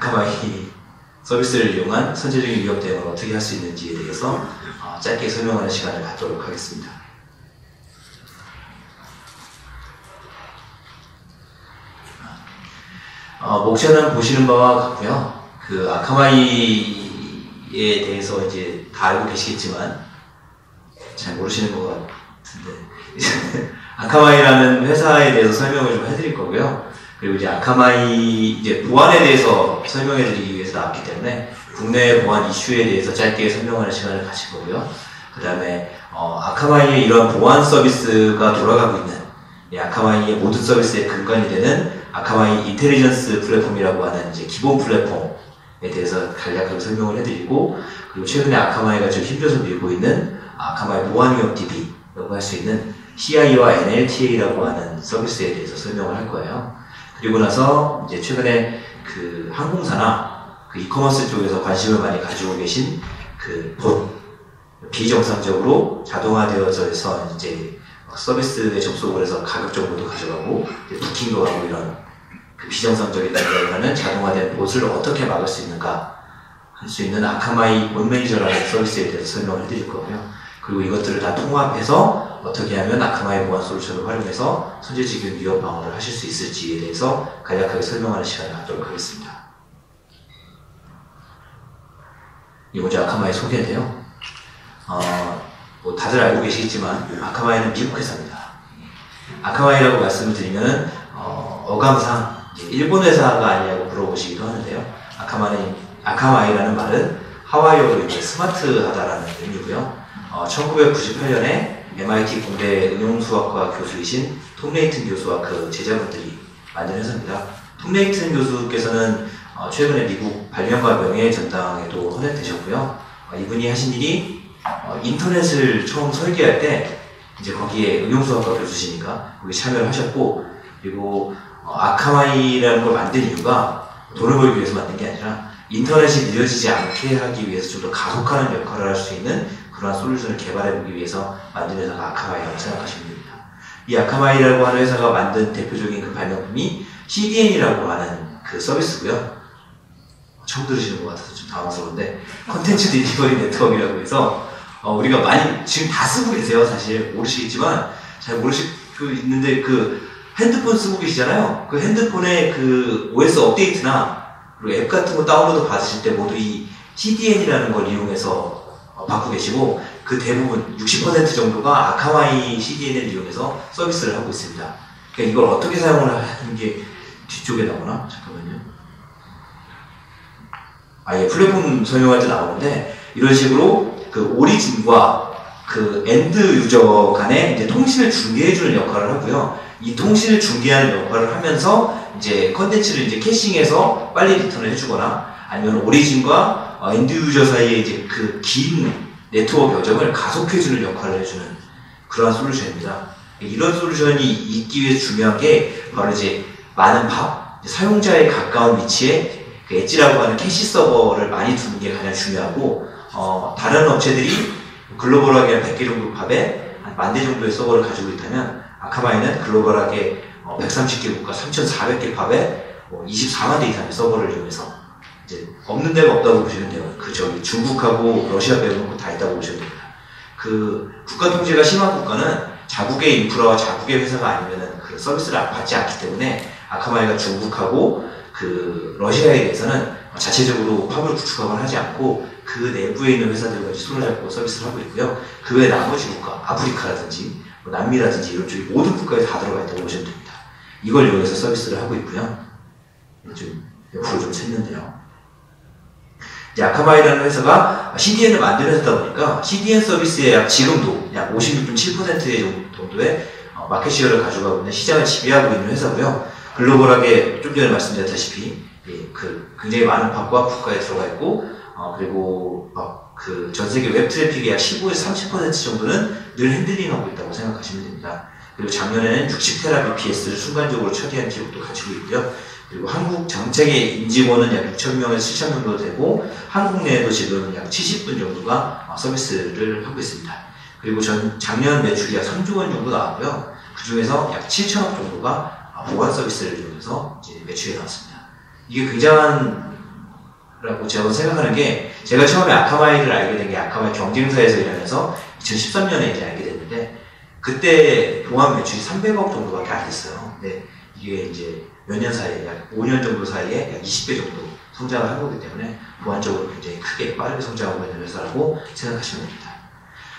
아카마이 서비스를 이용한 선제적인 위협 대응을 어떻게 할 수 있는지에 대해서 짧게 설명하는 시간을 갖도록 하겠습니다. 목차는 보시는 바와 같고요. 그 아카마이에 대해서 이제 다 알고 계시겠지만 잘 모르시는 것 같은데 아카마이라는 회사에 대해서 설명을 좀 해드릴 거고요. 그리고 이제 아카마이 이제 보안에 대해서 설명해드리기 위해서 나왔기 때문에 국내 보안 이슈에 대해서 짧게 설명하는 시간을 가질 거고요. 그 다음에 아카마이의 이런 보안 서비스가 돌아가고 있는 아카마이의 모든 서비스의 근간이 되는 아카마이 인텔리전스 플랫폼이라고 하는 이제 기본 플랫폼에 대해서 간략하게 설명을 해드리고, 그리고 최근에 아카마이가 좀 힘줘서 밀고 있는 아카마이 보안 위협 DB라고 할 수 있는 CI와 NLTA라고 하는 서비스에 대해서 설명을 할 거예요. 그리고 나서 이제 최근에 그 항공사나 그 이커머스 쪽에서 관심을 많이 가지고 계신 그 봇, 비정상적으로 자동화되어서 이제 서비스에 접속을 해서 가격 정보도 가져가고 부킹도 하고 이런 그 비정상적인 단계를 하는 자동화된 봇을 어떻게 막을 수 있는가 할 수 있는 아카마이 봇 매니저라는 서비스에 대해서 설명을 해드릴 거고요. 그리고 이것들을 다 통합해서 어떻게 하면 아카마이 보안 솔루션을 활용해서 선제적인 위협 방어를 하실 수 있을지에 대해서 간략하게 설명하는 시간을 갖도록 하겠습니다. 이 먼저 아카마이 소개인데요. 뭐 다들 알고 계시겠지만 아카마이는 미국 회사입니다. 아카마이라고 말씀을 드리면 어감상 일본 회사가 아니냐고 물어보시기도 하는데요. 아카마이라는 말은 하와이어로 이제 스마트하다라는 의미고요. 1998년에 MIT 공대 응용수학과 교수이신 톰 레이튼 교수와 그 제자분들이 만든 회사입니다. 톰 레이튼 교수께서는 최근에 미국 발명가 명예 전당에도 헌액되셨고요. 이분이 하신 일이 인터넷을 처음 설계할 때 이제 거기에 응용수학과 교수시니까 거기 참여를 하셨고, 그리고 아카마이라는 걸 만든 이유가 돈을 벌기 위해서 만든 게 아니라 인터넷이 느려지지 않게 하기 위해서 좀 더 가속하는 역할을 할 수 있는 그러한 솔루션을 개발해보기 위해서 만든 회사가 아카마이라고 생각하시면 됩니다. 이 아카마이라고 하는 회사가 만든 대표적인 그 발명품이 CDN이라고 하는 그 서비스고요. 처음 들으시는 것 같아서 좀 당황스러운데, 컨텐츠 디리버리 네트워크라고 해서 우리가 많이 지금 다 쓰고 계세요. 사실 모르시겠지만 잘 모르시고 있는데 그 핸드폰 쓰고 계시잖아요. 그 핸드폰에 그 OS 업데이트나 그리고 앱 같은 거 다운로드 받으실 때 모두 이 CDN이라는 걸 이용해서 받고 계시고, 그 대부분 60% 정도가 아카마이 CDN을 이용해서 서비스를 하고 있습니다. 그러니까 이걸 어떻게 사용을 하는 게 뒤쪽에 나오나? 잠깐만요. 예, 플랫폼 설명할 때 나오는데, 이런 식으로 그 오리진과 그 엔드 유저 간에 이제 통신을 중개해주는 역할을 하고요. 이 통신을 중개하는 역할을 하면서 이제 컨텐츠를 이제 캐싱해서 빨리 리턴을 해주거나, 아니면 오리진과 엔드 유저 사이에 이제 그 긴 네트워크 여정을 가속해주는 역할을 해주는 그러한 솔루션입니다. 이런 솔루션이 있기 위해서 중요한 게 바로 이제 많은 사용자에 가까운 위치에 그 엣지라고 하는 캐시 서버를 많이 두는 게 가장 중요하고, 다른 업체들이 글로벌하게 한 100개 정도 팝에 한 10,000대 정도의 서버를 가지고 있다면, 아카마이는 글로벌하게 130개 국가 3,400개 팝에 24만 대 이상의 서버를 이용해서 이제 없는 데가 없다고 보시면 돼요. 그 저기 중국하고 러시아 빼고는 다 있다고 보시면 됩니다. 그 국가 통제가 심한 국가는 자국의 인프라와 자국의 회사가 아니면은 그 서비스를 받지 않기 때문에 아카마이가 중국하고 그 러시아에 대해서는 자체적으로 팝을 구축하거나 하지 않고 그 내부에 있는 회사들과 손을 잡고 서비스를 하고 있고요. 그 외 나머지 국가, 아프리카라든지 남미라든지 이런 쪽이 모든 국가에 다 들어가 있다고 보시면 됩니다. 이걸 이용해서 서비스를 하고 있고요. 좀 옆으로 좀 샜는데요. 이제 아카마이라는 회사가 CDN을 만드는 회사다 보니까 CDN 서비스의 지금도 약 56.7%의 정도의 마켓시어를 가져가고 있는, 시장을 지배하고 있는 회사고요. 글로벌하게 좀 전에 말씀드렸다시피 그 굉장히 많은 팝과 국가에 들어가 있고, 그리고 그 전 세계 웹 트래픽의 약 15에서 30% 정도는 늘 핸들링하고 있다고 생각하시면 됩니다. 그리고 작년에는 60테라 bps를 순간적으로 처리한 기록도 가지고 있고요. 그리고 한국 정책의 임직원은 약 6,000명에서 7,000명 정도 되고, 한국 내에도 지금 약 70분 정도가 서비스를 하고 있습니다. 그리고 작년 매출이 약 3조 원 정도 나왔고요. 그 중에서 약 7천억 정도가 보안 서비스를 이용해서 이제 매출이 나왔습니다. 이게 굉장한 라고 제가 생각하는 게, 제가 처음에 아카마이를 알게 된 게 아카마이 경쟁사에서 일하면서 2013년에 이제 알게 됐는데, 그때 보안 매출이 300억 정도밖에 안 됐어요. 근데 이게 이제 몇 년 사이에, 약 5년 정도 사이에 약 20배 정도 성장을 한 거기 때문에 보안적으로 굉장히 크게 빠르게 성장하고 있는 회사라고 생각하시면 됩니다.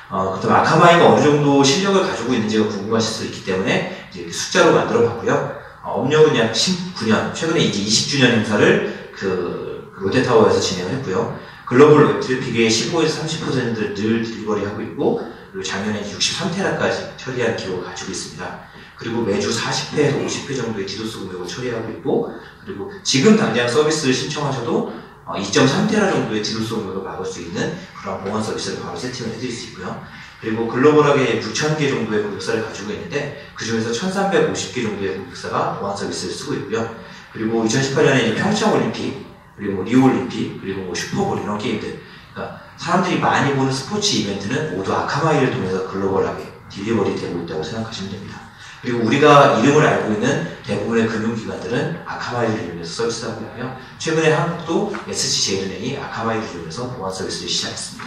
그다음 아카마이가 어느 정도 실력을 가지고 있는지가 궁금하실 수 있기 때문에 이제 숫자로 만들어 봤고요. 업력은 약 19년, 최근에 이제 20주년 행사를 그 롯데타워에서 진행을 했고요. 글로벌 웹 트래픽의 15에서 30%를 늘 딜리버리하고 있고, 그리고 작년에 63테라까지 처리한 기록을 가지고 있습니다. 그리고 매주 40회에서 50회 정도의 디도스 공격을 처리하고 있고, 그리고 지금 당장 서비스를 신청하셔도 2.3테라 정도의 디도스 공격을 막을 수 있는 그런 보안 서비스를 바로 세팅을 해드릴 수 있고요. 그리고 글로벌하게 6,000개 정도의 고객사를 가지고 있는데, 그 중에서 1,350개 정도의 고객사가 보안 서비스를 쓰고 있고요. 그리고 2018년에 평창 올림픽, 그리고 리우 올림픽, 그리고 슈퍼볼 이런 게임들, 그러니까 사람들이 많이 보는 스포츠 이벤트는 모두 아카마이를 통해서 글로벌하게 딜리버리 되고 있다고 생각하시면 됩니다. 그리고 우리가 이름을 알고 있는 대부분의 금융기관들은 아카마이를 이용해서 서비스를 하고 있고요. 최근에 한국도 SG제일은행이 아카마이를 이용해서 보안 서비스를 시작했습니다.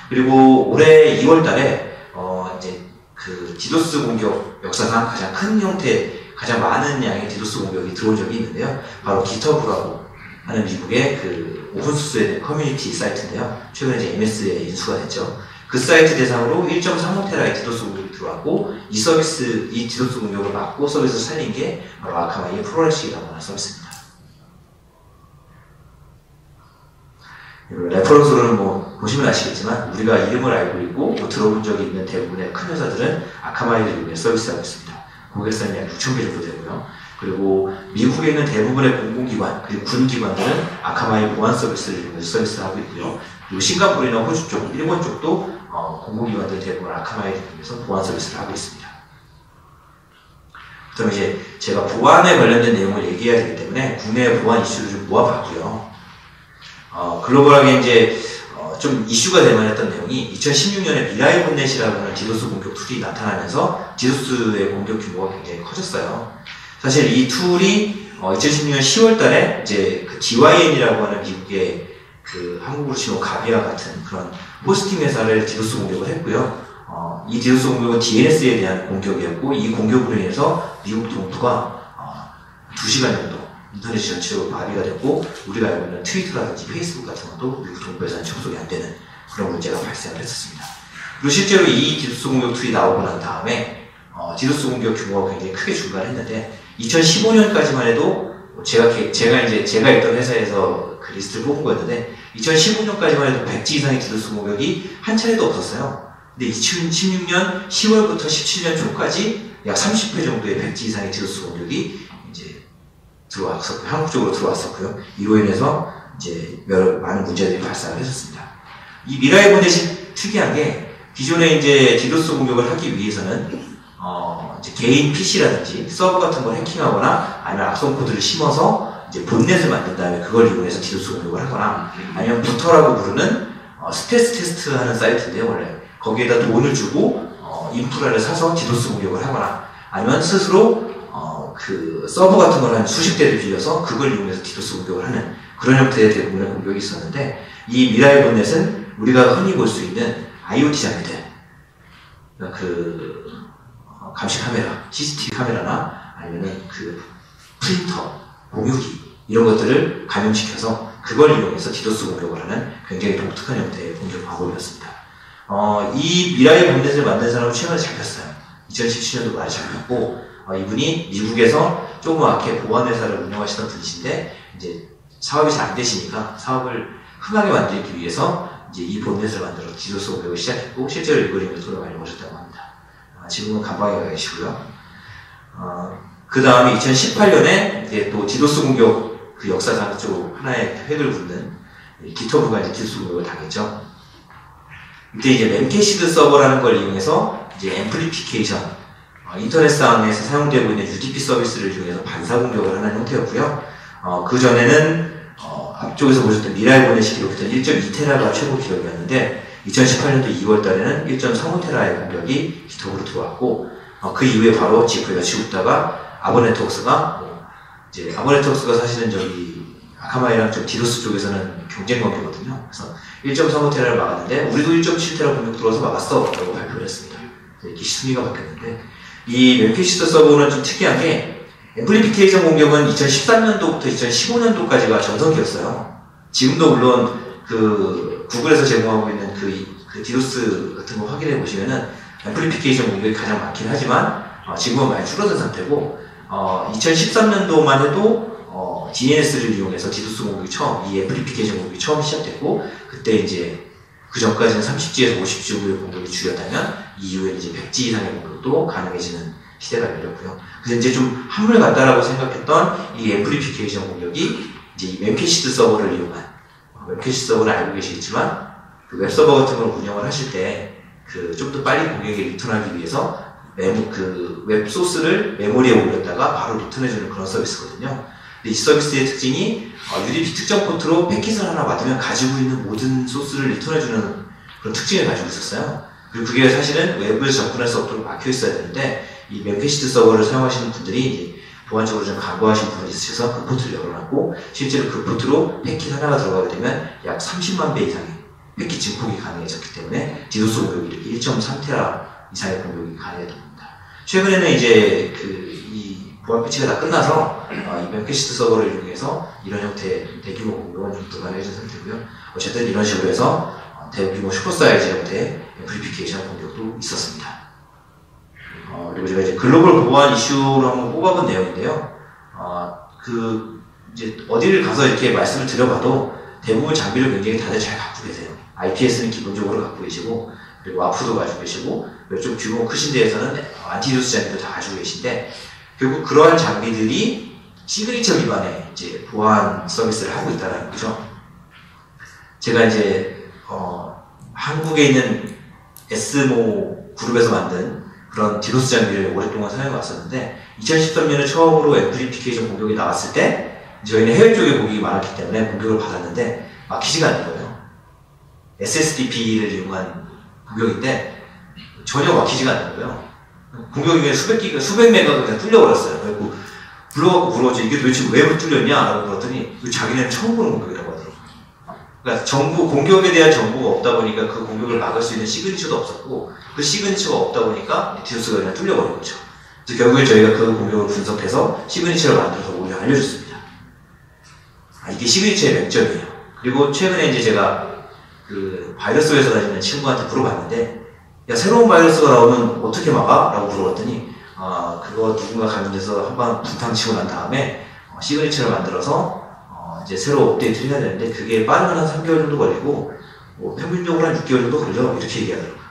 그리고 올해 2월달에 이제 그 디도스 공격 역사상 가장 큰 형태, 가장 많은 양의 디도스 공격이 들어온 적이 있는데요. 바로 기터브라고 하는 미국의 그 오픈소스에 커뮤니티 사이트인데요. 최근에 이제 MS에 인수가 됐죠. 그 사이트 대상으로 1.35테라의 디도스 공격이 들어왔고, 이 디도스 공격을 막고 서비스를 살린 게 바로 아카마이의 프로렉시라고 하는 서비스입니다. 레퍼런스로는 뭐 보시면 아시겠지만, 우리가 이름을 알고 있고 또 들어본 적이 있는 대부분의 큰 회사들은 아카마이를 이용해 서비스하고 있습니다. 고객사는 약 6,000개 정도 되고요. 그리고 미국에 있는 대부분의 공공기관, 그리고 군기관들은 아카마이 보안 서비스를 이용해서 서비스를 하고 있고요. 그리고 싱가포르나 호주 쪽, 일본 쪽도 공공기관들 대부분 아카마이를 이용해서 보안 서비스를 하고 있습니다. 그럼 이제 제가 보안에 관련된 내용을 얘기해야 되기 때문에 국내 보안 이슈를 좀 모아봤고요. 글로벌하게 이제 좀 이슈가 될 만했던 내용이 2016년에 미라이본넷이라고 하는 디도스 공격 툴이 나타나면서 디도스의 공격 규모가 굉장히 커졌어요. 사실 이 툴이 2016년 10월 달에 이제 그 DYN이라고 하는 미국의 그 한국으로 치면 가비아 같은 그런 호스팅 회사를 디도스 공격을 했고요. 이 디도스 공격은 DNS에 대한 공격이었고, 이 공격으로 인해서 미국 동부가 2시간 정도 인터넷이 전체적으로 마비가 됐고, 우리가 알고 있는 트위터라든지 페이스북 같은 것도 미국 동부에서는 접속이 안 되는 그런 문제가 발생을 했었습니다. 그리고 실제로 이 디도스 공격 툴이 나오고 난 다음에 디도스 공격 규모가 굉장히 크게 증가했는데, 2015년까지만 해도 제가 있던 회사에서 그 리스트를 뽑은 거였는데, 2015년까지만 해도 100지 이상의 디도스 공격이 한 차례도 없었어요. 근데 2016년 10월부터 17년 초까지 약 30회 정도의 100지 이상의 디도스 공격이 이제 들어왔었고, 한국 쪽으로 들어왔었고요. 이로 인해서 이제 많은 문제들이 발생을 했었습니다. 이 미라이본넷이 특이한 게, 기존에 이제 디도스 공격을 하기 위해서는 이제 개인 PC라든지 서버 같은 걸 해킹하거나, 아니면 악성 코드를 심어서 이제 본넷을 만든 다음에 그걸 이용해서 디도스 공격을 하거나, 아니면 부터라고 부르는 스트레스 테스트 하는 사이트인데요. 원래 거기에다 돈을 주고 인프라를 사서 디도스 공격을 하거나, 아니면 스스로 그 서버 같은 걸 한 수십 대를 빌려서 그걸 이용해서 디도스 공격을 하는 그런 형태의 대부분의 공격이 있었는데, 이 미라이본넷은 우리가 흔히 볼 수 있는 IoT 장비들, 그러니까 그 감시 카메라, CCTV 카메라나 아니면은 그 프린터, 공유기 이런 것들을 감염시켜서 그걸 이용해서 디도스 공격을 하는 굉장히 독특한 형태의 공격 방법이었습니다. 이 미라이본넷을 만든 사람은 최근에 잡혔어요. 2017년도 말에 잡혔고, 이분이 미국에서 조그맣게 보안회사를 운영하시던 분이신데, 이제 사업이 잘 안 되시니까 사업을 흔하게 만들기 위해서 이제 이 본넷을 만들어 디도스 공격을 시작했고, 실제로 이걸 이용해서 돈을 많이 버셨다고 합니다. 지금은 감방에 가 계시고요. 그 다음에 2018년에 이제 또 디도스 공격 그 역사상 쪽 하나의 획을 긋는 기터브가 이제 디도스 공격을 당했죠. 이때 이제 멤캐시드 서버라는 걸 이용해서 이제 앰플리피케이션, 인터넷상에서 사용되고 있는 UDP 서비스를 이용해서 반사 공격을 하는 형태였고요. 그 전에는 앞쪽에서 보셨던 미라이본넷이 기록했던 1.2테라가 최고 기록이었는데, 2018년도 2월 달에는 1.35테라의 공격이 기톱으로 들어왔고, 그 이후에 바로 지프가 치우다가 아버네트웍스가 사실은 저기 아카마이랑 좀 디도스 쪽에서는 경쟁 관계거든요. 그래서 1.35테라를 막았는데 우리도 1.7테라 공격 들어와서 막았어 라고 발표를 했습니다. 이렇게 순위가 바뀌었는데 이 멤피시스 서버는 좀 특이한 게 앰플리피케이션 공격은 2013년도부터 2015년도까지가 전성기였어요. 지금도 물론 그 구글에서 제공하고 있는 그 디도스 같은 거 확인해 보시면은 앰플리피케이션 공격이 가장 많긴 하지만 지금은 많이 줄어든 상태고 2013년도만 해도 DNS를 이용해서 디도스 공격이 처음, 이 앰플리피케이션 공격이 처음 시작됐고 그때 이제 그 전까지는 30G에서 50G의 공격이 주였다면 이후에 이제 100G 이상의 공격도 가능해지는 시대가 열렸고요. 그래서 이제 좀 한물 같다라고 생각했던 이 앰플리피케이션 공격이 이제 이 멤피시스 서버를 이용한 웹캐시 서버를 알고 계시겠지만 그 웹서버 같은 걸 운영을 하실 때 그 좀 더 빨리 고객에게 리턴하기 위해서 그 웹소스를 메모리에 올렸다가 바로 리턴해주는 그런 서비스거든요. 근데 이 서비스의 특징이 UDP 특정 포트로 패킷을 하나 받으면 가지고 있는 모든 소스를 리턴해주는 그런 특징을 가지고 있었어요. 그리고 그게 사실은 웹에서 접근할 수 없도록 막혀 있어야 되는데 이 멤피시스 서버를 사용하시는 분들이 이제 보안적으로 좀 강구하신 분이 있으셔서 그 포트를 열어놨고 실제로 그 포트로 패킷 하나가 들어가게 되면 약 30만 배 이상의 패킷 증폭이 가능해졌기 때문에 디도스 공격이 이렇게 1.3테라 이상의 공격이 가능해졌습니다. 최근에는 이제 이 보안 패치가 다 끝나서 이 멤피시스 서버를 이용해서 이런 형태의 대규모 공격은 좀 불가능해진 상태고요. 어쨌든 이런 식으로 해서 대규모 슈퍼사이즈 형태의 앰플리피케이션 공격도 있었습니다. 그리고 제가 이제 글로벌 보안 이슈로 한번 뽑아본 내용인데요. 이제 어디를 가서 이렇게 말씀을 드려봐도 대부분 장비를 굉장히 다들 잘 갖고 계세요. IPS는 기본적으로 갖고 계시고, 그리고 와프도 가지고 계시고, 좀 규모 크신 데에서는 안티도스 장비도 다 가지고 계신데, 결국 그러한 장비들이 시그니처 기반의 이제 보안 서비스를 하고 있다는 거죠. 제가 이제, 한국에 있는 에스모 그룹에서 만든 그런 디도스 장비를 오랫동안 사용해 왔었는데 2013년에 처음으로 앰플리피케이션 공격이 나왔을 때 저희는 해외 쪽에 고객이 많았기 때문에 공격을 받았는데 막히지가 않는 거예요. SSDP를 이용한 공격인데 전혀 막히지가 않는 거예요. 공격 중에 수백 메가가 그냥 뚫려버렸어요. 그리고 불러갖고 물어봤죠. 이게 도대체 왜 뚫렸냐? 라고 물었더니 자기네는 처음 보는 공격이라고 하더라고요. 그러니까 공격에 대한 정보가 없다 보니까 그 공격을 막을 수 있는 시그니처도 없었고 그 시그니처가 없다 보니까 디도스가 그냥 뚫려버린 거죠. 그래서 결국에 저희가 그 공격을 분석해서 시그니처를 만들어서 오히려 알려줬습니다. 이게 시그니처의 맹점이에요. 그리고 최근에 이제 제가 그 바이러스 회사 다니는 친구한테 물어봤는데 야 새로운 바이러스가 나오면 어떻게 막아? 라고 물어봤더니 그거 누군가 감염돼서 한번 분탕 치고 난 다음에 시그니처를 만들어서 이제 새로 업데이트를 해야 되는데 그게 빠르면 한 3개월 정도 걸리고 평균적으로 한 6개월 정도 걸려 이렇게 얘기하더라고요.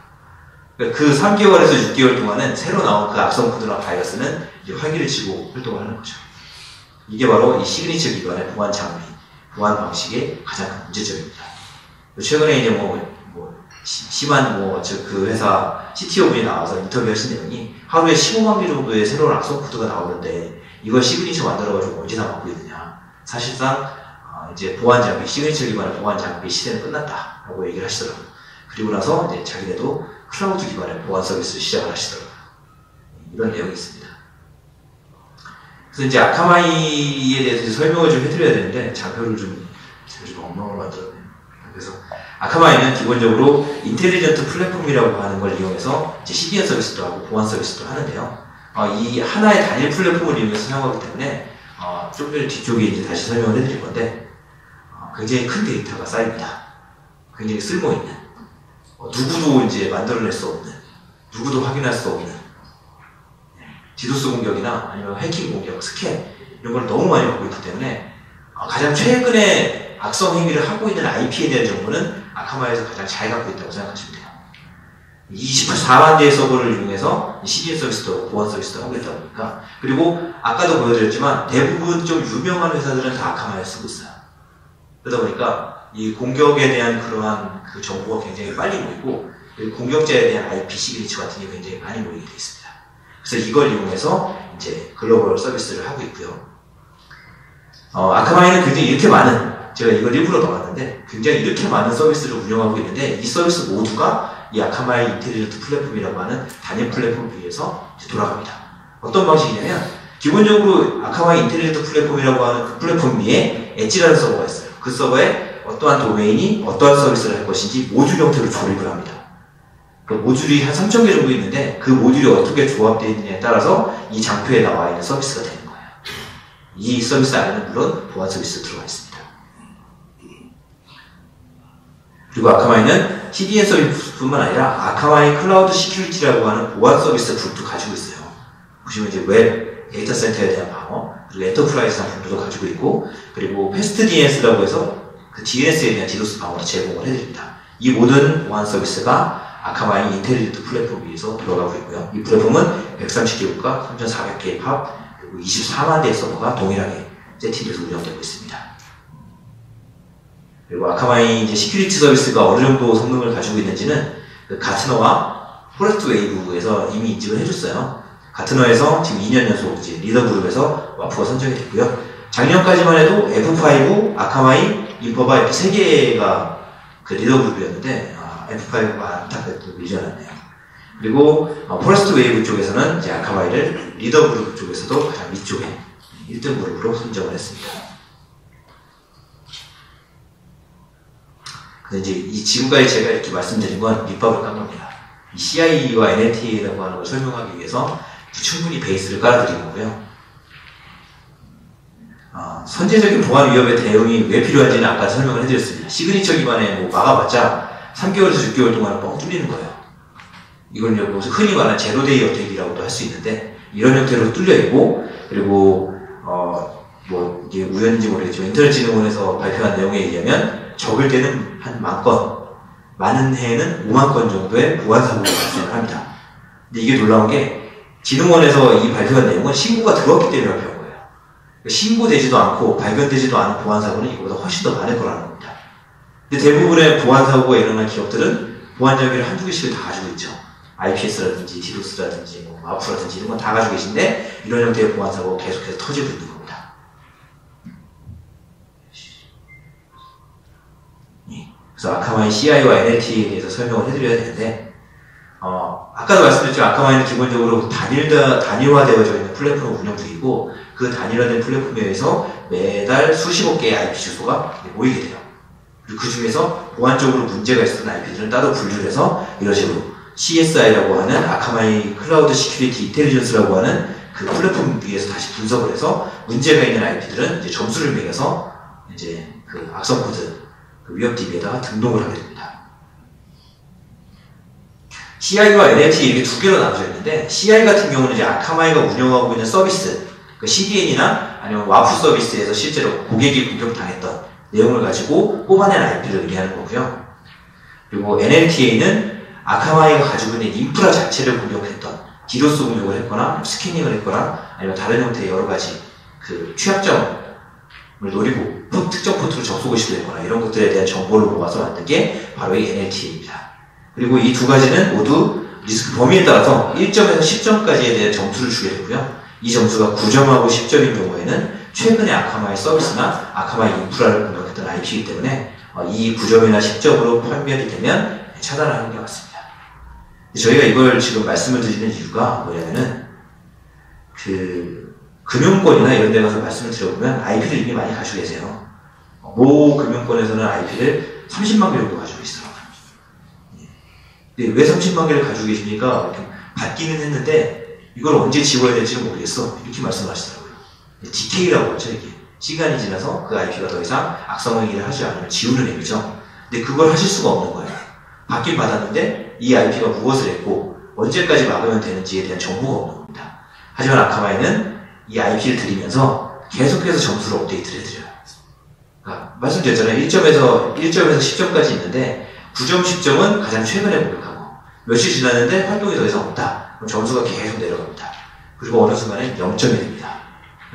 그러니까 그 3개월에서 6개월 동안은 새로 나온 그 악성 코드나 바이러스는 이제 활기를 치고 활동을 하는 거죠. 이게 바로 이 시그니처 기반의 보안 장비, 보안 방식의 가장 큰 문제점입니다. 최근에 이제 심한 그 회사 CTO 분이 나와서 인터뷰하신 내용이 하루에 15만 개 정도의 새로운 악성 코드가 나오는데 이걸 시그니처 만들어가지고 언제 다 막고 있느냐. 사실상 이제 보안 장비, 시그니처 기반의 보안 장비 시대는 끝났다라고 얘기를 하시더라고요. 그리고 나서 이제 자기네도 클라우드 기반의 보안 서비스를 시작을 하시더라고요. 이런 내용이 있습니다. 그래서 이제 아카마이에 대해서 이제 설명을 좀 해드려야 되는데 장표를 제가 좀 엉망으로 만들었네요. 그래서 아카마이는 기본적으로 인텔리전트 플랫폼이라고 하는 걸 이용해서 이제 CDN 서비스도 하고 보안 서비스도 하는데요. 이 하나의 단일 플랫폼을 이용해서 사용하기 때문에 좀 전에 뒤쪽에 이제 다시 설명을 해드릴 건데 굉장히 큰 데이터가 쌓입니다. 굉장히 쓸모있는 누구도 이제 만들어낼 수 없는 누구도 확인할 수 없는 디도스 공격이나 아니면 해킹 공격, 스캔 이런 걸 너무 많이 받고 있기 때문에 가장 최근에 악성 행위를 하고 있는 IP에 대한 정보는 아카마이에서 가장 잘 갖고 있다고 생각하시면 돼요. 24만 대의 서버를 이용해서 CDN 서비스도 보안 서비스도 하고 있다 보니까 그리고 아까도 보여드렸지만 대부분 좀 유명한 회사들은 다 아카마이를 쓰고 있어요. 그러다 보니까 이 공격에 대한 그러한 그 정보가 굉장히 빨리 모이고 그리고 공격자에 대한 IP 시그니처 같은 게 굉장히 많이 모이게 되어 있습니다. 그래서 이걸 이용해서 이제 글로벌 서비스를 하고 있고요. 아카마이는 굉장히 이렇게 많은 제가 이걸 일부러 넣어놨는데 굉장히 이렇게 많은 서비스를 운영하고 있는데 이 서비스 모두가 이 아카마이 인텔리전트 플랫폼이라고 하는 단일 플랫폼 위에서 돌아갑니다. 어떤 방식이냐면 기본적으로 아카마이 인텔리전트 플랫폼이라고 하는 그 플랫폼 위에 엣지라는 서버가 있어요. 그 서버에 어떠한 도메인이 어떠한 서비스를 할 것인지 모듈 형태로 조립을 합니다. 그 모듈이 한 3,000개 정도 있는데 그 모듈이 어떻게 조합되어 있느냐에 따라서 이 장표에 나와 있는 서비스가 되는 거예요. 이 서비스 안에는 물론 보안 서비스 들어가 있습니다. 그리고 아카마이는 CDN 서비스뿐만 아니라 아카마이 클라우드 시큐리티라고 하는 보안 서비스 그룹도 가지고 있어요. 보시면 이제 웹, 데이터 센터에 대한 방어, 그리고 엔터프라이즈 상품도 가지고 있고, 그리고 패스트 DNS라고 해서 그 DNS에 대한 디도스 방어도 제공을 해드립니다. 이 모든 보안 서비스가 아카마이 인텔리전트 플랫폼 위에서 들어가고 있고요. 이 플랫폼은 130개국가, 3,400개의 팝, 그리고 24만 대의 서버가 동일하게 세팅돼서 운영되고 있습니다. 그리고 아카마이 이제 시큐리티 서비스가 어느 정도 성능을 가지고 있는지는 그 가트너와 포레스트 웨이브에서 이미 인증을 해줬어요. 가트너에서 지금 2년 연속 이제 리더 그룹에서 와프가 선정이 됐고요. 작년까지만 해도 F5, 아카마이, 인퍼바 이렇게 3개가 그 리더 그룹이었는데 F5가 안타깝게 밀려났네요. 그리고 포레스트 웨이브 쪽에서는 이제 아카마이를 리더 그룹 쪽에서도 가장 위쪽에 1등 그룹으로 선정을 했습니다. 근데 이제 이 지금까지 제가 이렇게 말씀드린 건 밑밥을 깐 겁니다. 이 CIE와 NLT라고 하는 걸 설명하기 위해서 충분히 베이스를 깔아드린 거고요. 선제적인 보안 위협의 대응이 왜 필요한지는 아까 설명을 해드렸습니다. 시그니처 기반에 뭐 막아봤자 3개월에서 6개월 동안 뻥 뚫리는 거예요. 이걸 흔히 말하는 제로데이 어택이라고도 할 수 있는데 이런 형태로 뚫려 있고, 그리고 뭐 이게 우연인지 모르겠지만 인터넷진흥원에서 발표한 내용에 의하면 적을 때는 한 10,000건, 많은 해에는 50,000건 정도의 보안 사고가 발생을 합니다. 근데 이게 놀라운 게 진흥원에서 이 발표한 내용은 신고가 들어왔기 때문에 발표한 거예요. 신고되지도 않고 발견되지도 않은 보안 사고는 이거보다 훨씬 더 많을 거라는 겁니다. 근데 대부분의 보안 사고가 일어난 기업들은 보안 장비를 한두 개씩을 다 가지고 있죠. IPS라든지 디도스라든지 뭐 마프라든지 이런 건 다 가지고 계신데 이런 형태의 보안 사고가 계속해서 터지고 있는 겁니다. 그래서 아카마이 CI와 NLT에 대해서 설명을 해드려야 되는데, 아까도 말씀드렸지만 아카마이는 기본적으로 단일화되어져 있는 플랫폼을 운영 중이고, 그 단일화된 플랫폼에 의해서 매달 수십억 개의 IP 주소가 모이게 돼요. 그리고 그 중에서 보안적으로 문제가 있었던 IP들은 따로 분류를 해서 이런 식으로 CSI라고 하는 아카마이 클라우드 시큐리티 인텔리전스라고 하는 그 플랫폼 위에서 다시 분석을 해서 문제가 있는 IP들은 이제 점수를 매겨서 이제 그 악성 코드, 그 위협 DB에다가 등록을 하게 됩니다. CI와 NLT 이렇게 두 개로 나눠져 있는데, CI 같은 경우는 이제 아카마이가 운영하고 있는 서비스, 그 CDN이나 아니면 와프 서비스에서 실제로 고객이 공격당했던 내용을 가지고 뽑아낸 IP를 의미하는 거고요. 그리고 NLTA는 아카마이가 가지고 있는 인프라 자체를 공격했던, 디도스 공격을 했거나 스캐닝을 했거나 아니면 다른 형태의 여러 가지 그 취약점을 노리고 특정 포트로 접속을 시도했거나 이런 것들에 대한 정보를 모아서 만든 게 바로 이 NLTA입니다. 그리고 이 두 가지는 모두 리스크 범위에 따라서 1점에서 10점까지에 대한 점수를 주게 되고요. 이 점수가 9점하고 10점인 경우에는 최근에 아카마이 서비스나 아카마이 인프라를 공격했던 IP이기 때문에 이 9점이나 10점으로 판별이 되면 차단을 하는 게 맞습니다. 저희가 이걸 지금 말씀을 드리는 이유가 뭐냐면은 그 금융권이나 이런 데 가서 말씀을 드려보면 IP를 이미 많이 가지고 계세요. 모 금융권에서는 IP를 30만 개 정도 가지고 있어요. 왜 30만 개를 가지고 계십니까? 이렇게 받기는 했는데 이걸 언제 지워야 될지는 모르겠어. 이렇게 말씀하시더라고요. DK라고 하죠, 이게. 시간이 지나서 그 IP가 더 이상 악성 행위를 하지 않으면 지우는 의미죠. 근데 그걸 하실 수가 없는 거예요. 받긴 받았는데 이 IP가 무엇을 했고 언제까지 막으면 되는지에 대한 정보가 없는 겁니다. 하지만 아카마이는 이 IP를 드리면서 계속해서 점수를 업데이트를 해드려요. 그러니까 말씀드렸잖아요. 1점에서 10점까지 있는데 9점, 10점은 가장 최근에 공격하고 며칠 지났는데 활동이 더 이상 없다. 그럼 점수가 계속 내려갑니다. 그리고 어느 순간에 0점이 됩니다.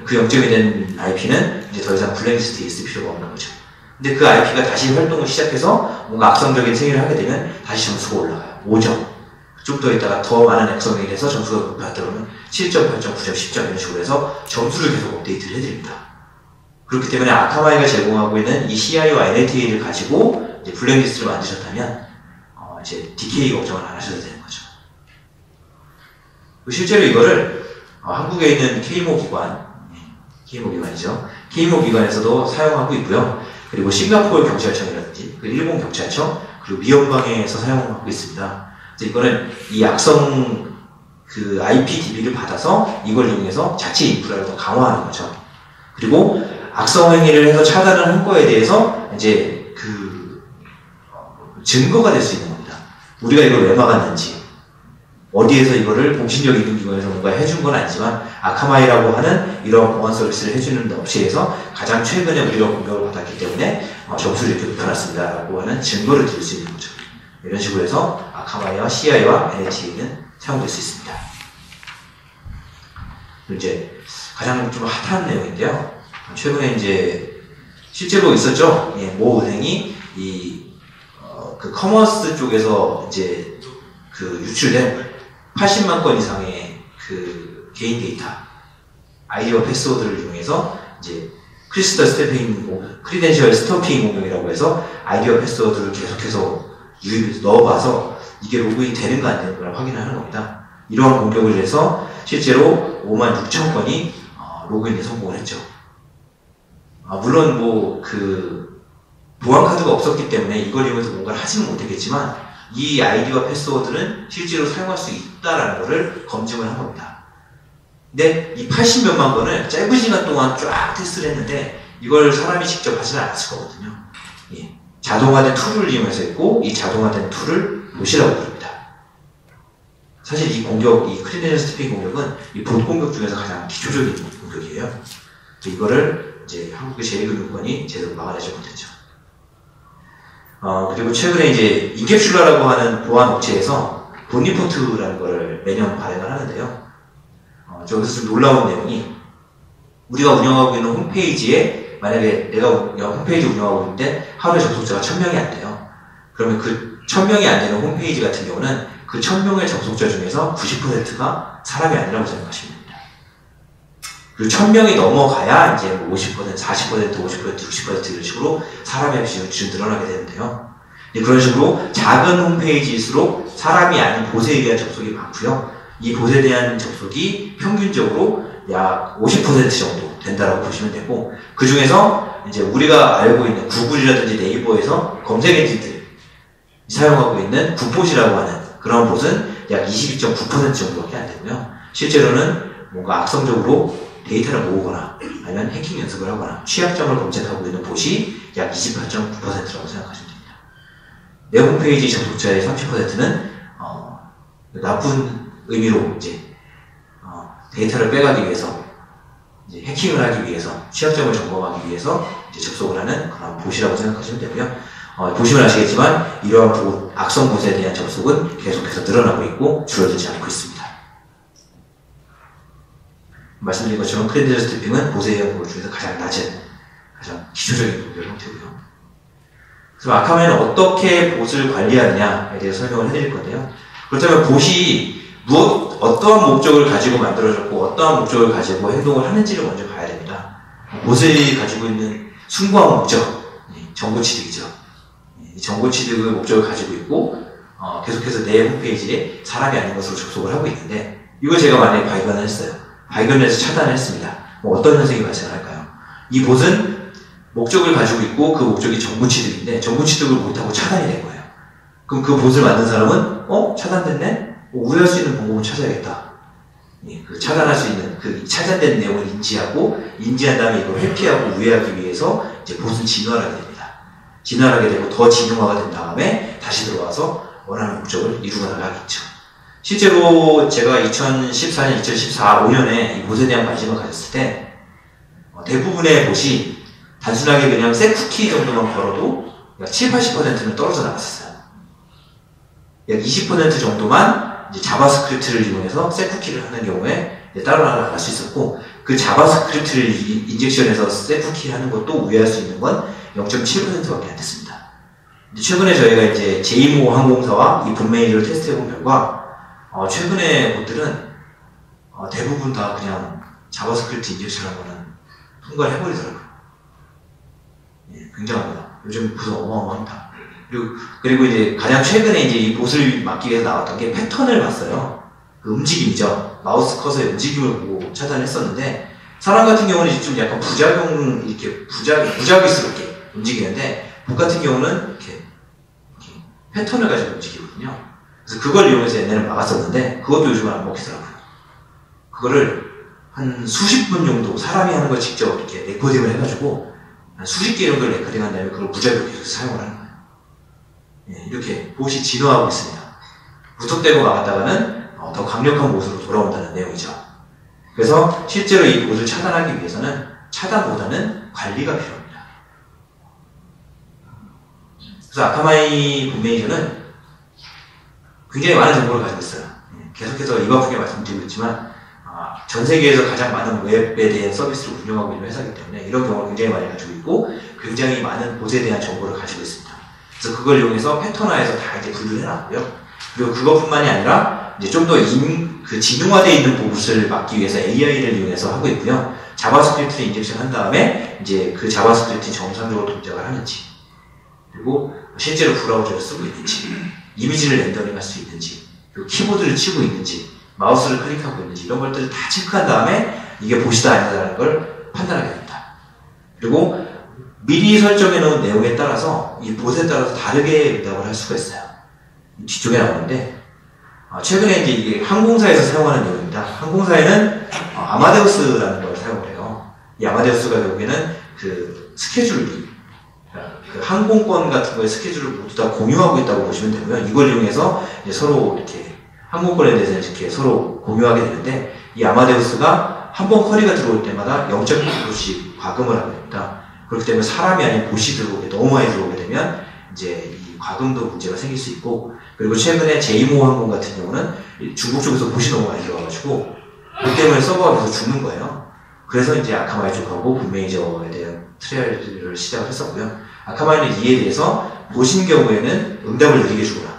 그 0점이 된 IP는 이제 더 이상 블랙리스트에 있을 필요가 없는 거죠. 근데 그 IP가 다시 활동을 시작해서 뭔가 악성적인 행위를 하게 되면 다시 점수가 올라가요. 5점. 좀 더 있다가 더 많은 악성행위를 해서 점수가 높았다 그러면 7점, 8점, 9점, 10점 이런 식으로 해서 점수를 계속 업데이트를 해드립니다. 그렇기 때문에 아카마이가 제공하고 있는 이 CI와 NLTA를 가지고 이제 블랙리스트를 만드셨다면 이제 DK 걱정을 안 하셔도 되는 거죠. 실제로 이거를 한국에 있는 K모 기관이죠. K모 기관에서도 사용하고 있고요. 그리고 싱가포르 경찰청이라든지 그 일본 경찰청 그리고 미연방에서 사용하고 있습니다. 그래서 이거는 이 악성 그 IPTV를 받아서 이걸 이용해서 자체 인프라를 더 강화하는 거죠. 그리고 악성 행위를 해서 차단을 한 거에 대해서 이제 그 증거가 될 수 있는 겁니다. 우리가 이걸 왜 막았는지, 어디에서 이거를 공신력 있는 기관에서 뭔가 해준 건 아니지만 아카마이라고 하는 이런 보안 서비스를 해주는 업체에서 가장 최근에 우리가 공격을 받았기 때문에 점수를 이렇게 높여놨습니다 라고 하는 증거를 드릴 수 있는 거죠. 이런 식으로 해서 아카마이와 CI와 NLT는 사용될 수 있습니다. 이제 가장 좀 핫한 내용인데요. 최근에 이제 실제로 있었죠. 예, 모 은행이 그 커머스 쪽에서 이제 그 유출된 80만 건 이상의 그 개인 데이터, 아이디와 패스워드를 이용해서 이제 크리덴셜 스토핑 공격이라고 해서 아이디와 패스워드를 계속해서 유입해서 넣어봐서 이게 로그인이 되는가 안 되는가 확인을 하는 겁니다. 이러한 공격을 해서 실제로 56,000건이 로그인에 성공을 했죠. 물론 뭐 그 보안 카드가 없었기 때문에 이걸 이용해서 뭔가를 하지는 못했겠지만 이 아이디와 패스워드는 실제로 사용할 수 있다라는 것을 검증을 한 겁니다. 근데 이 80몇만 건을 짧은 시간 동안 쫙 테스트를 했는데 이걸 사람이 직접 하지는 않았을 거거든요. 예. 자동화된 툴을 이용해서 했고 이 자동화된 툴을 보시라고 부릅니다. 사실 이 공격, 이 크리덴셜 스토핑 공격은 이 봇 공격 중에서 가장 기초적인 공격이에요. 이거를 이제 한국의 제1금융권이 제대로 막아내지 못했죠. 그리고 최근에 이제 인캡슐라라고 하는 보안 업체에서 봇리포트라는 거를 매년 발행을 하는데요. 저기서 좀 놀라운 내용이 우리가 운영하고 있는 홈페이지에 만약에 내가 홈페이지 운영하고 있는데 하루에 접속자가 1000명이 안 돼요. 그러면 그 1000명이 안 되는 홈페이지 같은 경우는 그 1000명의 접속자 중에서 90%가 사람이 아니라고 생각하시면 됩니다. 그 1000명이 넘어가야 이제 뭐 50%, 40%, 50%, 60% 이런 식으로 사람의 비율이 늘어나게 되는데요. 그런 식으로 작은 홈페이지일수록 사람이 아닌 봇에 대한 접속이 많고요. 이 봇에 대한 접속이 평균적으로 약 50% 정도 된다라고 보시면 되고, 그 중에서 이제 우리가 알고 있는 구글이라든지 네이버에서 검색 엔진들이 사용하고 있는 굿봇이라고 하는 그런 봇은 약 22.9% 정도밖에 안 되고요. 실제로는 뭔가 악성적으로 데이터를 모으거나 아니면 해킹 연습을 하거나 취약점을 검색하고 있는 봇이 약 28.9%라고 생각하시면 됩니다. 내 홈페이지 접속자의 30%는 나쁜 의미로 이제 데이터를 빼가기 위해서 이제 해킹을 하기 위해서 취약점을 점검하기 위해서 이제 접속을 하는 그런 봇이라고 생각하시면 되고요. 보시면 아시겠지만 이러한 악성 봇에 대한 접속은 계속해서 늘어나고 있고 줄어들지 않고 있습니다. 말씀드린 것처럼 크리덴셜 스토핑은 봇에 의한 공격 중에서 가장 낮은, 가장 기초적인 공격 형태고요. 그래서 아카마이는 어떻게 봇을 관리하느냐에 대해서 설명을 해드릴 건데요. 그렇다면 봇이 어떠한 목적을 가지고 만들어졌고 어떠한 목적을 가지고 행동을 하는지를 먼저 봐야 됩니다. 봇이 가지고 있는 숭고한 목적, 정보 취득이죠. 정보 취득의 목적을 가지고 있고 계속해서 내 홈페이지에 사람이 아닌 것으로 접속을 하고 있는데, 이걸 제가 만약에 발견을 했어요. 발견해서 차단을 했습니다. 어떤 현상이 발생할까요? 이 봇은 목적을 가지고 있고 그 목적이 정보 취득인데 정보 취득을 못하고 차단이 된 거예요. 그럼 그 봇을 만든 사람은 차단됐네? 우회할 수 있는 방법을 찾아야겠다. 그 차단할 수 있는 그 차단된 내용을 인지한 다음에 이걸 회피하고 우회하기 위해서 이제 봇은 진화를 하게 됩니다. 진화를 하게 되고 더 진화가 된 다음에 다시 들어와서 원하는 목적을 이루어 나가겠죠. 실제로 제가 2014년, 5년에 이 봇에 대한 관심을 가졌을 때 대부분의 봇이 단순하게 그냥 셋쿠키 정도만 걸어도 약 70~80%는 떨어져 나갔었어요. 약 20% 정도만 이제 자바스크립트를 이용해서 셋쿠키를 하는 경우에 따라 나갈 수 있었고, 그 자바스크립트를 인젝션해서 셋쿠키 하는 것도 우회할 수 있는 건 0.7%밖에 안 됐습니다. 최근에 저희가 이제 제이모 항공사와 이 분메이를 테스트해본 결과 최근에 봇들은 대부분 다 그냥 자바스크립트 인젝션한 거는 통과를 해버리더라고요. 굉장합니다. 요즘 구성 어마어마합니다. 그리고 이제 가장 최근에 이제 이 봇을 막기 위해서 나왔던 게 패턴을 봤어요. 그 움직임이죠. 마우스 커서의 움직임을 보고 차단했었는데, 사람 같은 경우는 좀 약간 무작위스럽게 움직이는데 복 같은 경우는 이렇게 패턴을 가지고 움직이거든요. 그래서 그걸 이용해서 옛날에 막았었는데 그것도 요즘은 안 먹히더라고요. 그거를 한 수십 분 정도 사람이 하는 걸 직접 이렇게 레코딩을 해가지고 한 수십 개 정도를 레코딩한 다음에 그걸 무작위로 계속 사용을 하는 거예요. 예, 이렇게 봇이 진화하고 있습니다. 무턱대고 막았다가는 더 강력한 봇으로 돌아온다는 내용이죠. 그래서 실제로 이 봇을 차단하기 위해서는 차단보다는 관리가 필요합니다. 그래서 아카마이 봇 매니저는 굉장히 많은 정보를 가지고 있어요. 계속해서 입 아프게 말씀드리고 있지만 전 세계에서 가장 많은 웹에 대한 서비스를 운영하고 있는 회사이기 때문에 이런 경우를 굉장히 많이 가지고 있고 굉장히 많은 봇에 대한 정보를 가지고 있습니다. 그래서 그걸 이용해서 패턴화해서 다 이제 분류를 해놨고요. 그리고 그것뿐만이 아니라 이제 좀 더 그 진용화되어 있는 봇을 막기 위해서 AI를 이용해서 하고 있고요. 자바스크립트를 인젝션 한 다음에 이제 그 자바스크립트가 정상적으로 동작을 하는지, 그리고 실제로 브라우저를 쓰고 있는지, 이미지를 렌더링 할 수 있는지, 그리고 키보드를 치고 있는지, 마우스를 클릭하고 있는지 이런 것들을 다 체크한 다음에 이게 봇이다 아니다라는 걸 판단하게 됩니다. 그리고 미리 설정해 놓은 내용에 따라서 이 봇에 따라서 다르게 응답을 할 수가 있어요. 뒤쪽에 나오는데 최근에 이제 이게 항공사에서 사용하는 내용입니다. 항공사에는 아마데우스라는 걸 사용을 해요. 이 아마데우스가 결국에는 그 스케줄비, 그 항공권 같은 거의 스케줄을 모두 다 공유하고 있다고 보시면 되고요. 이걸 이용해서 이제 서로 이렇게 항공권에 대해서 이렇게 서로 공유하게 되는데 이 아마데우스가 한 번 쿼리가 들어올 때마다 0.9%씩 과금을 하게 됩니다. 그렇기 때문에 사람이 아닌 봇이 들어오게 너무 많이 들어오게 되면 이제 이 과금도 문제가 생길 수 있고, 그리고 최근에 제이모 항공 같은 경우는 중국 쪽에서 봇이 너무 많이 들어와가지고 그 때문에 서버가 계속 죽는 거예요. 그래서 이제 아카마이 쪽하고 봇 매니저에 대한 트라이얼을 시작을 했었고요. 아카마이는 이에 대해서 봇인 경우에는 응답을 느리게 주거나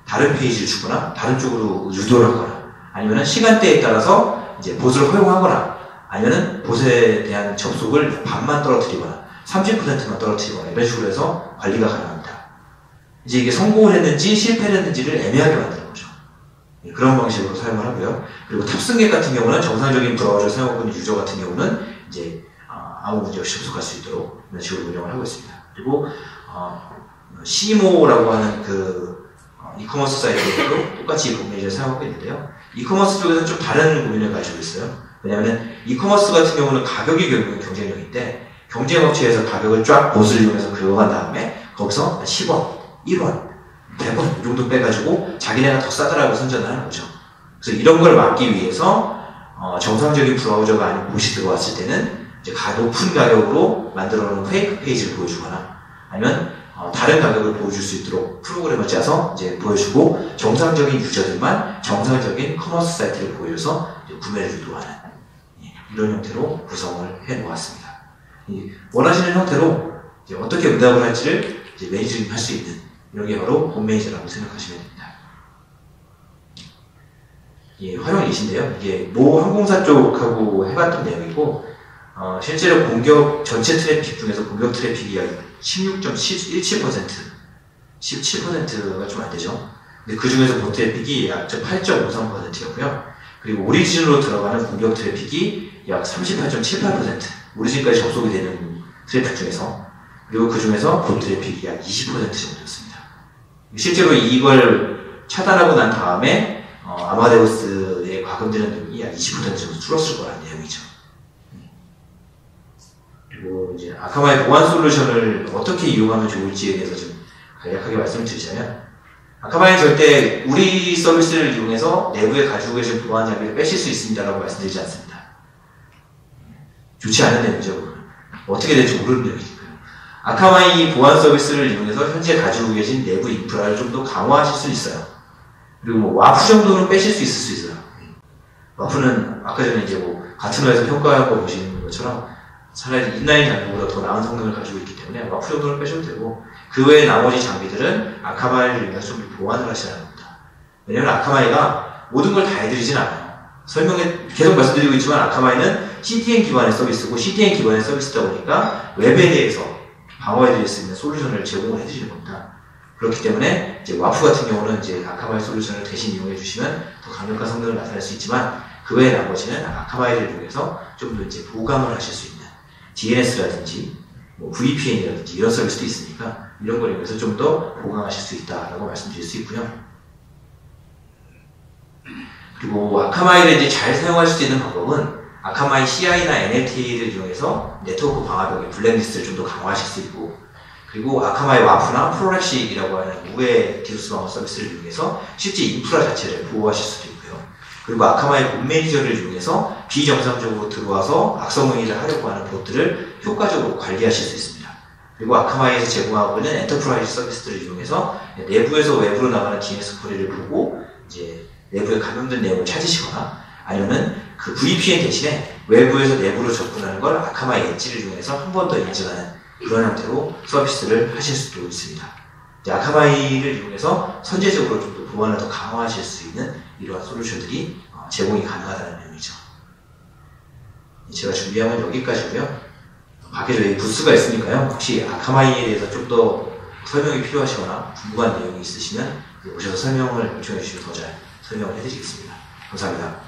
다른 페이지를 주거나 다른 쪽으로 유도를 하거나 아니면 시간대에 따라서 이제 봇을 허용하거나 아니면 봇에 대한 접속을 반만 떨어뜨리거나 30%만 떨어뜨리거나 이런 식으로 해서 관리가 가능합니다. 이제 이게 성공을 했는지 실패를 했는지를 애매하게 만드는 거죠. 그런 방식으로 사용을 하고요. 그리고 탑승객 같은 경우는 정상적인 브라우저 사용하고 있는 유저 같은 경우는 이제 아무 문제 없이 접속할 수 있도록 이런 식으로 운영을 하고 있습니다. 그리고 시모라고 하는 그 이커머스 사이트에도 똑같이 봇 매니저를 사용하고 있는데요. 이커머스 쪽에서는 좀 다른 고민을 가지고 있어요. 왜냐하면 이커머스 같은 경우는 가격이 결국은 경쟁력인데 경쟁업체에서 가격을 쫙 봇을 이용해서 긁어간 다음에 거기서 10원, 1원, 100원 이 정도 빼가지고 자기네가 더 싸다라고 선전을 하는 거죠. 그래서 이런 걸 막기 위해서 정상적인 브라우저가 아닌 봇이 들어왔을 때는 이제 높은 가격으로 만들어 놓은 페이크 페이지를 보여주거나 아니면 다른 가격을 보여줄 수 있도록 프로그램을 짜서 이제 보여주고 정상적인 유저들만 정상적인 커머스 사이트를 보여줘서 구매를 유도하는 이런 형태로 구성을 해 놓았습니다. 원하시는 형태로 이제 어떻게 응답을 할지를 이제 매니징 할 수 있는 이런 게 바로 봇 매니저라고 생각하시면 됩니다. 활용 예시인데요. 이게 모 항공사 쪽하고 해봤던 내용이고 실제로 공격 전체 트래픽 중에서 공격 트래픽이 약 16.17%, 17%가 좀 안 되죠. 근데 그 중에서 봇 트래픽이 약 8.53%였고요. 그리고 오리진으로 들어가는 공격 트래픽이 약 38.78%, 오리진까지 접속이 되는 트래픽 중에서, 그리고 그 중에서 봇 트래픽이 약 20% 정도였습니다. 실제로 이걸 차단하고 난 다음에 아마데우스의 과금되는 능력이 약 20% 정도 줄었을 거라는 내용이죠. 그리고 이제 아카마의 보안 솔루션을 어떻게 이용하면 좋을지에 대해서 좀 간략하게 말씀을 드리자면, 아카마는 절대 우리 서비스를 이용해서 내부에 가지고 계신 보안 장비를 빼실 수 있습니다라고 말씀드리지 않습니다. 좋지 않은 내용이죠. 어떻게 될지 모르는 내용이니까요. 아카마이 보안 서비스를 이용해서 현재 가지고 계신 내부 인프라를 좀 더 강화하실 수 있어요. 그리고 뭐 와프 정도는 빼실 수 있을 수 있어요. 와프는 아까 전에 이제 뭐 같은 회사에서 평가한 거 보시는 것처럼 차라리 인라인 장비보다 더 나은 성능을 가지고 있기 때문에 와프 정도는 빼셔도 되고, 그 외의 나머지 장비들은 아카마이를 이용해서 좀 보완을 하셔야 합니다. 왜냐면 아카마이가 모든 걸 다 해드리진 않아요. 설명에 계속 말씀드리고 있지만 아카마이는 CDN 기반의 서비스고 CDN 기반의 서비스다 보니까 웹에 대해서 방어해드릴 수 있는 솔루션을 제공을 해드리는 겁니다. 그렇기 때문에 이제 와프 같은 경우는 이제 아카마이 솔루션을 대신 이용해 주시면 더 강력한 성능을 나타낼 수 있지만, 그 외의 나머지는 아카마이를 이용해서 좀 더 이제 보강을 하실 수 있는 DNS라든지 뭐 VPN이라든지 이런 서비스도 있으니까 이런 걸 이용해서 좀 더 보강하실 수 있다라고 말씀드릴 수 있고요. 그리고 아카마이를 이제 잘 사용하실 수 있는 방법은 아카마이 CI나 NLT를 이용해서 네트워크 방화벽의 블랙리스트를 좀 더 강화하실 수 있고, 그리고 아카마이 와프나 프로렉식이라고 하는 우회 디도스 방어 서비스를 이용해서 실제 인프라 자체를 보호하실 수도 있고요. 그리고 아카마이 봇 매니저를 이용해서 비정상적으로 들어와서 악성 행위를 하려고 하는 봇들을 효과적으로 관리하실 수 있습니다. 그리고 아카마이에서 제공하고 있는 엔터프라이즈 서비스들을 이용해서 내부에서 외부로 나가는 DNS 쿼리를 보고 이제 내부에 감염된 내용을 찾으시거나, 아니면 그 VPN 대신에 외부에서 내부로 접근하는 걸 아카마이 엣지를 이용해서 한 번 더 인증하는 그런 형태로 서비스를 하실 수도 있습니다. 이제 아카마이를 이용해서 선제적으로 좀 더 보안을 더 강화하실 수 있는 이러한 솔루션들이 제공이 가능하다는 의미죠. 제가 준비한 건 여기까지고요. 밖에 저희 부스가 있으니까요. 혹시 아카마이에 대해서 좀 더 설명이 필요하시거나 궁금한 내용이 있으시면 오셔서 설명을 요청해 주시면 더 잘 설명을 해드리겠습니다. 감사합니다.